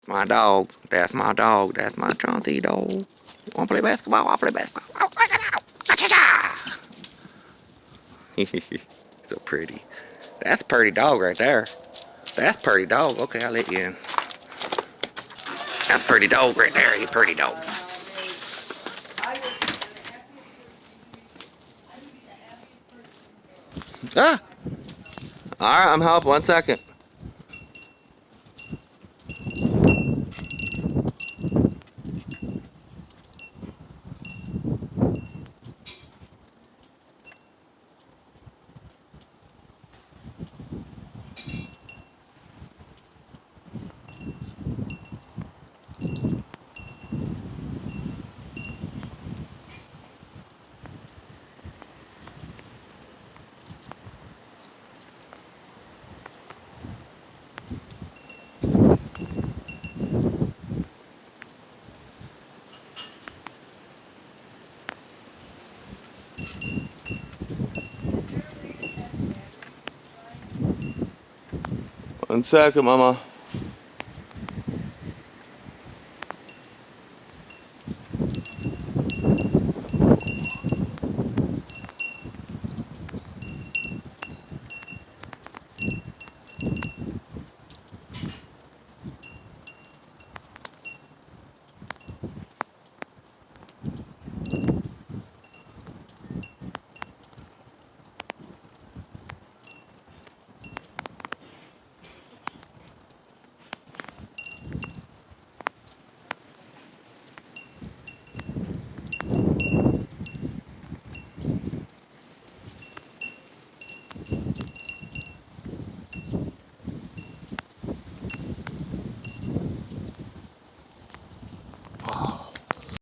My dog. That's my dog. That's my Chauncey dog. Wanna play basketball? I'll play basketball. Oh, check it out. Cha-cha-cha. So pretty. That's a pretty dog right there. That's a pretty dog. Okay, I'll let you in. That's a pretty dog right there. You pretty dog. Ah! Alright, I'm helping. 1 second. One second, Mama.